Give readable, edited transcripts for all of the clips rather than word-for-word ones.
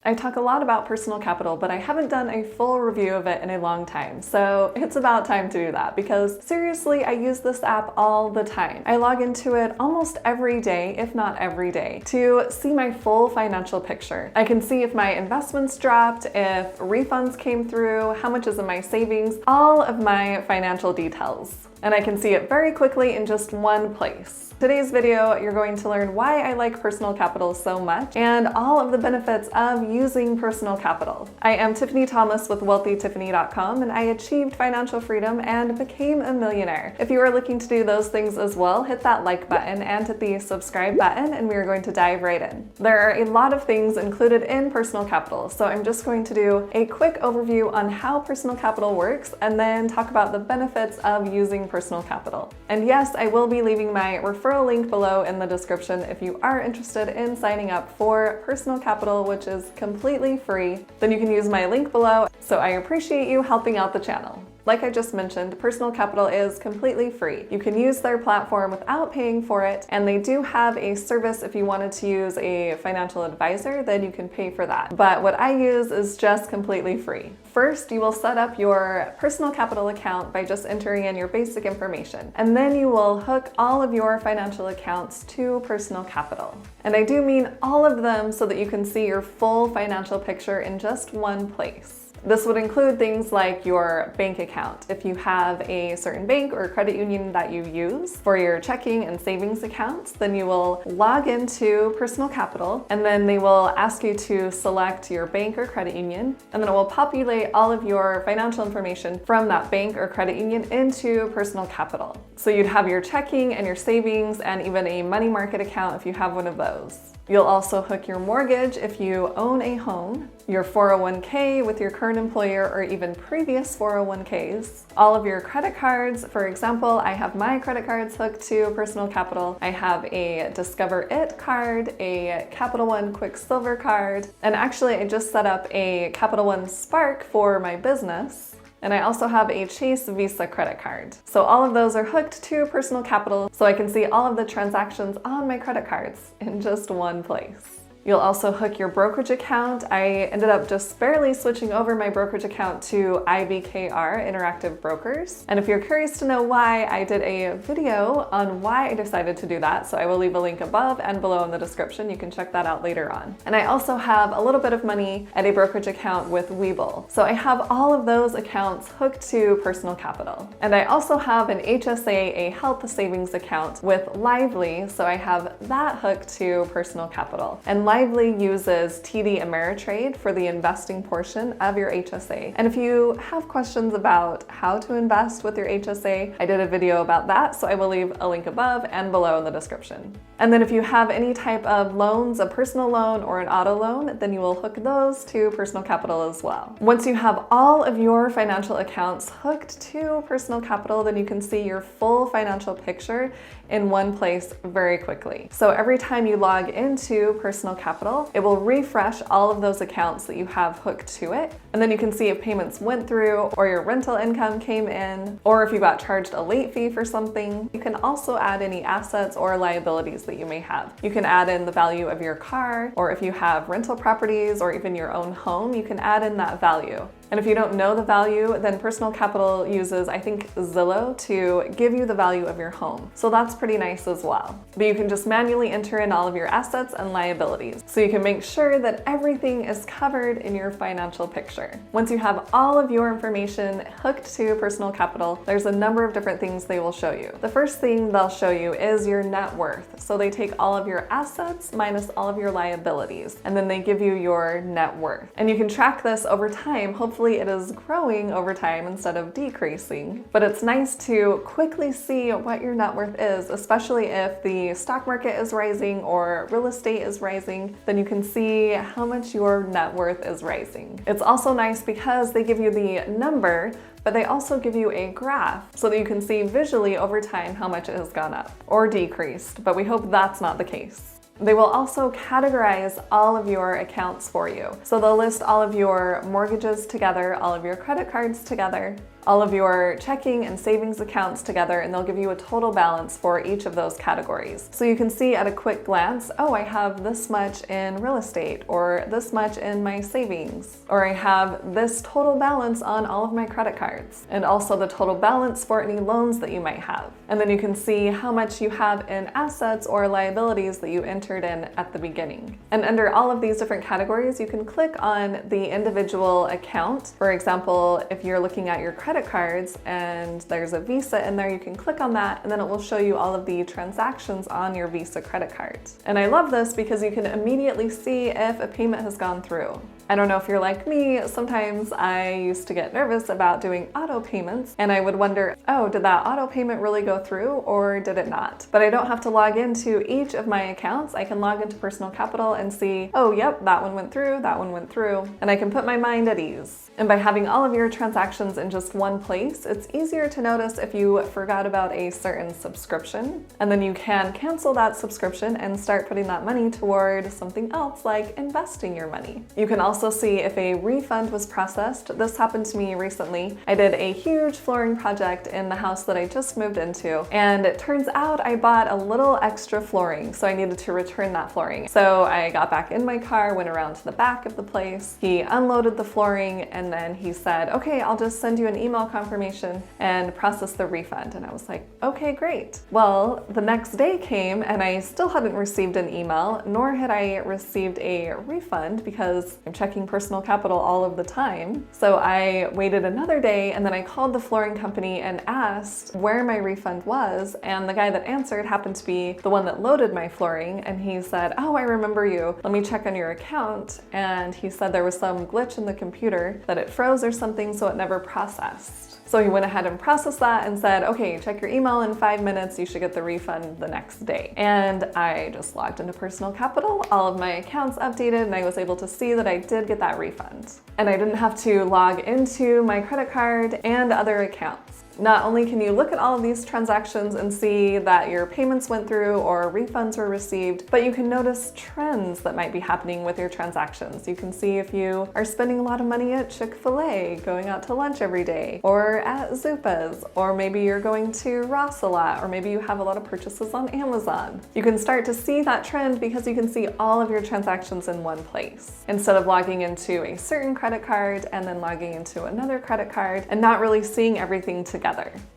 I talk a lot about personal capital, but I haven't done a full review of it in a long time. So it's about time to do that because seriously, I use this app all the time. I log into it almost every day, if not every day, to see my full financial picture. I can see if my investments dropped, if refunds came through, how much is in my savings, all of my financial details. And I can see it very quickly in just one place. Today's video, you're going to learn why I like personal capital so much and all of the benefits of using personal capital. I am Tiffany Thomas with wealthytiffany.com, and I achieved financial freedom and became a millionaire. If you are looking to do those things as well, hit that like button and hit the subscribe button, and we are going to dive right in. There are a lot of things included in personal capital, so I'm just going to do a quick overview on how personal capital works and then talk about the benefits of using personal capital. And yes, I will be leaving my referral link below in the description if you are interested in signing up for personal capital, which is completely free. Then you can use my link below. So I appreciate you helping out the channel. Like I just mentioned, personal capital is completely free. You can use their platform without paying for it, and they do have a service if you wanted to use a financial advisor, then you can pay for that. But what I use is just completely free. First, you will set up your personal capital account by just entering in your basic information, and then you will hook all of your financial accounts to personal capital. And I do mean all of them so that you can see your full financial picture in just one place. This would include things like your bank account. If you have a certain bank or credit union that you use for your checking and savings accounts, then you will log into Personal Capital, and then they will ask you to select your bank or credit union, and then it will populate all of your financial information from that bank or credit union into Personal Capital. So you'd have your checking and your savings and even a money market account if you have one of those. You'll also hook your mortgage if you own a home, your 401k with your current employer or even previous 401ks, all of your credit cards. For example, I have my credit cards hooked to Personal Capital. I have a Discover It card, a Capital One Quicksilver card, and actually I just set up a Capital One Spark for my business. And I also have a Chase Visa credit card. So all of those are hooked to Personal Capital, so I can see all of the transactions on my credit cards in just one place. You'll also hook your brokerage account. I ended up just barely switching over my brokerage account to IBKR, Interactive Brokers. And if you're curious to know why, I did a video on why I decided to do that, so I will leave a link above and below in the description. You can check that out later on. And I also have a little bit of money at a brokerage account with Webull. So I have all of those accounts hooked to Personal Capital. And I also have an HSA, a health savings account with Lively, so I have that hooked to Personal Capital. And Lively uses TD Ameritrade for the investing portion of your HSA. And if you have questions about how to invest with your HSA, I did a video about that, so I will leave a link above and below in the description. And then if you have any type of loans, a personal loan or an auto loan, then you will hook those to Personal Capital as well. Once you have all of your financial accounts hooked to Personal Capital, then you can see your full financial picture in one place very quickly. So every time you log into Personal Capital, it will refresh all of those accounts that you have hooked to it. And then you can see if payments went through or your rental income came in, or if you got charged a late fee for something. You can also add any assets or liabilities that you may have. You can add in the value of your car, or if you have rental properties or even your own home, you can add in that value. And if you don't know the value, then Personal Capital uses, I think, Zillow to give you the value of your home. So that's pretty nice as well. But you can just manually enter in all of your assets and liabilities. So you can make sure that everything is covered in your financial picture. Once you have all of your information hooked to Personal Capital, there's a number of different things they will show you. The first thing they'll show you is your net worth. So they take all of your assets minus all of your liabilities, and then they give you your net worth. And you can track this over time. Hopefully it is growing over time instead of decreasing, but it's nice to quickly see what your net worth is, especially if the stock market is rising or real estate is rising, then you can see how much your net worth is rising. It's also nice because they give you the number, but they also give you a graph so that you can see visually over time how much it has gone up or decreased, but we hope that's not the case. They will also categorize all of your accounts for you. So they'll list all of your mortgages together, all of your credit cards together, all of your checking and savings accounts together, and they'll give you a total balance for each of those categories. So you can see at a quick glance, oh, I have this much in real estate, or this much in my savings, or I have this total balance on all of my credit cards, and also the total balance for any loans that you might have. And then you can see how much you have in assets or liabilities that you entered in at the beginning. And under all of these different categories, you can click on the individual account. For example, if you're looking at your credit cards and there's a Visa in there, you can click on that and then it will show you all of the transactions on your Visa credit card. And I love this because you can immediately see if a payment has gone through. I don't know if you're like me, sometimes I used to get nervous about doing auto payments and I would wonder, oh, did that auto payment really go through or did it not? But I don't have to log into each of my accounts. I can log into Personal Capital and see, oh, yep, that one went through, that one went through, and I can put my mind at ease. And by having all of your transactions in just one place, it's easier to notice if you forgot about a certain subscription, and then you can cancel that subscription and start putting that money toward something else like investing your money. You can also see if a refund was processed. This happened to me recently. I did a huge flooring project in the house that I just moved into, and it turns out I bought a little extra flooring, so I needed to return that flooring. So I got back in my car, went around to the back of the place, he unloaded the flooring, and then he said, okay, I'll just send you an email confirmation and process the refund. And I was like, okay, great. Well, the next day came and I still hadn't received an email, nor had I received a refund because I'm checking Personal Capital all of the time. So I waited another day and then I called the flooring company and asked where my refund was. And the guy that answered happened to be the one that loaded my flooring. And he said, oh, I remember you. Let me check on your account. And he said there was some glitch in the computer that it froze or something, so it never processed. So he went ahead and processed that and said, okay, check your email in 5 minutes, you should get the refund the next day. And I just logged into Personal Capital, all of my accounts updated, and I was able to see that I did get that refund. And I didn't have to log into my credit card and other accounts. Not only can you look at all of these transactions and see that your payments went through or refunds were received, but you can notice trends that might be happening with your transactions. You can see if you are spending a lot of money at Chick-fil-A, going out to lunch every day, or at Zupa's, or maybe you're going to Ross a lot, or maybe you have a lot of purchases on Amazon. You can start to see that trend because you can see all of your transactions in one place, instead of logging into a certain credit card and then logging into another credit card and not really seeing everything together.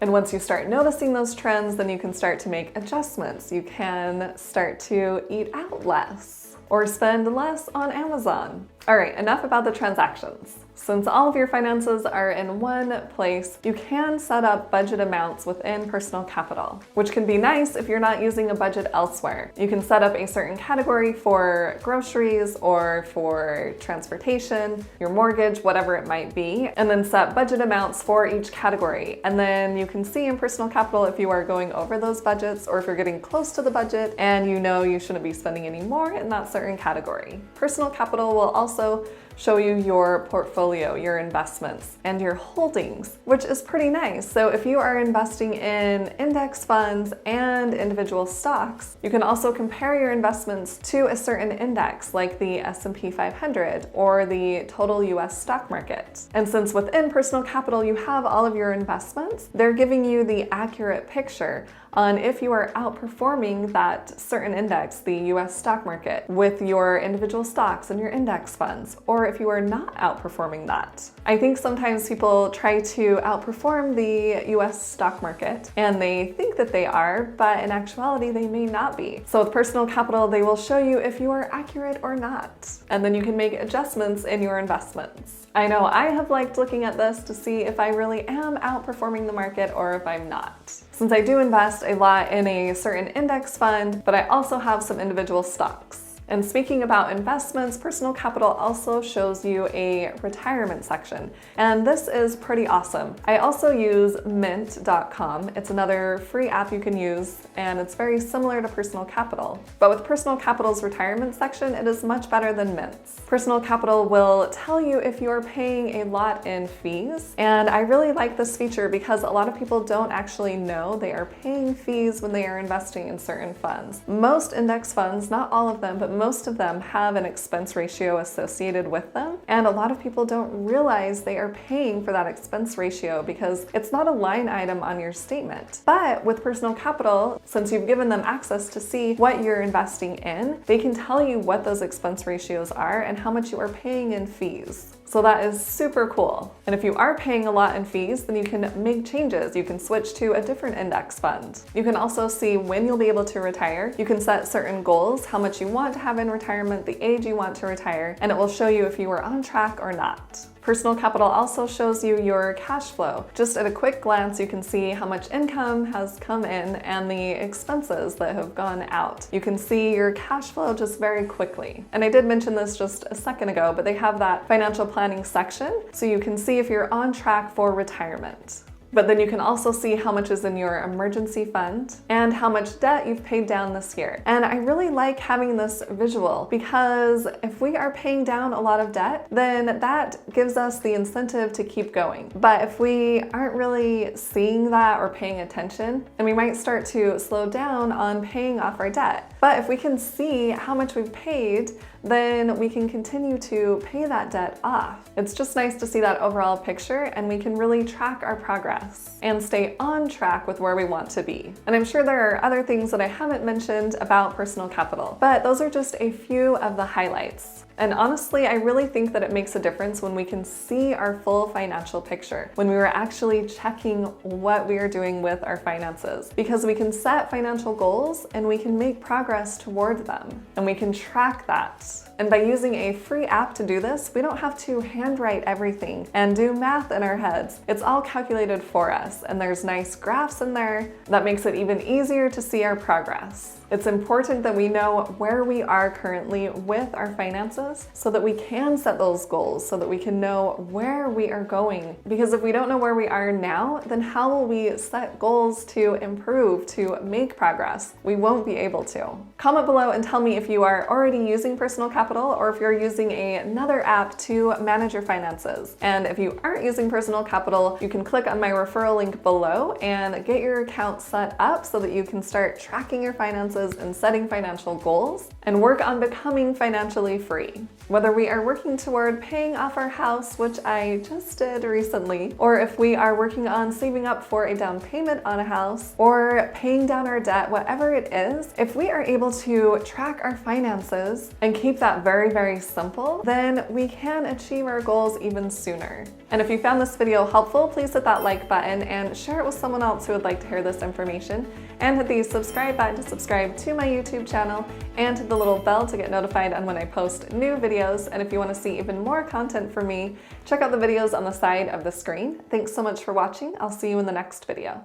And once you start noticing those trends, then you can start to make adjustments. You can start to eat out less or spend less on Amazon. All right, enough about the transactions. Since all of your finances are in one place, you can set up budget amounts within Personal Capital, which can be nice if you're not using a budget elsewhere. You can set up a certain category for groceries or for transportation, your mortgage, whatever it might be, and then set budget amounts for each category. And then you can see in Personal Capital if you are going over those budgets or if you're getting close to the budget and you know you shouldn't be spending any more in that certain category. Personal Capital will also show you your portfolio, your investments, and your holdings, which is pretty nice. So if you are investing in index funds and individual stocks, you can also compare your investments to a certain index like the S&P 500 or the total US stock market. And since within Personal Capital you have all of your investments, they're giving you the accurate picture on if you are outperforming that certain index, the US stock market, with your individual stocks and your index funds, or if you are not outperforming that. I think sometimes people try to outperform the US stock market and they think that they are, but in actuality they may not be. So with Personal Capital, they will show you if you are accurate or not, and then you can make adjustments in your investments. I know I have liked looking at this to see if I really am outperforming the market or if I'm not. Since I do invest a lot in a certain index fund, but I also have some individual stocks. And speaking about investments, Personal Capital also shows you a retirement section, and this is pretty awesome. I also use mint.com. It's another free app you can use, and it's very similar to Personal Capital. But with Personal Capital's retirement section, it is much better than Mint's. Personal Capital will tell you if you're paying a lot in fees, and I really like this feature because a lot of people don't actually know they are paying fees when they are investing in certain funds. Most index funds, not all of them, but most of them have an expense ratio associated with them, And a lot of people don't realize they are paying for that expense ratio because it's not a line item on your statement. But with personal capital, since you've given them access to see what you're investing in, they can tell you what those expense ratios are and how much you are paying in fees. So that is super cool. And if you are paying a lot in fees, then you can make changes. You can switch to a different index fund. You can also see when you'll be able to retire. You can set certain goals, how much you want to have in retirement, the age you want to retire, and it will show you if you are on track or not. Personal capital also shows you your cash flow. Just at a quick glance, you can see how much income has come in and the expenses that have gone out. You can see your cash flow just very quickly. And I did mention this just a second ago, but they have that financial planning section, so you can see if you're on track for retirement. But then you can also see how much is in your emergency fund and how much debt you've paid down this year. And I really like having this visual because if we are paying down a lot of debt, then that gives us the incentive to keep going. But if we aren't really seeing that or paying attention, then we might start to slow down on paying off our debt. But if we can see how much we've paid, then we can continue to pay that debt off. It's just nice to see that overall picture, and we can really track our progress and stay on track with where we want to be. And I'm sure there are other things that I haven't mentioned about personal capital, but those are just a few of the highlights. And honestly, I really think that it makes a difference when we can see our full financial picture, when we are actually checking what we are doing with our finances, because we can set financial goals and we can make progress toward them, and we can track that. And by using a free app to do this, we don't have to handwrite everything and do math in our heads. It's all calculated for us, and there's nice graphs in there that makes it even easier to see our progress. It's important that we know where we are currently with our finances so that we can set those goals, so that we can know where we are going. Because if we don't know where we are now, then how will we set goals to improve, to make progress? We won't be able to. Comment below and tell me if you are already using personal capital or if you're using another app to manage your finances. And if you aren't using personal capital, you can click on my referral link below and get your account set up so that you can start tracking your finances and setting financial goals and work on becoming financially free. Whether we are working toward paying off our house, which I just did recently, or if we are working on saving up for a down payment on a house or paying down our debt, whatever it is, if we are able to track our finances and keep that very, very simple, then we can achieve our goals even sooner. And if you found this video helpful, please hit that like button and share it with someone else who would like to hear this information. And hit the subscribe button to subscribe to my YouTube channel, and hit the little bell to get notified on when I post new videos. And if you want to see even more content from me, check out the videos on the side of the screen. Thanks so much for watching. I'll see you in the next video.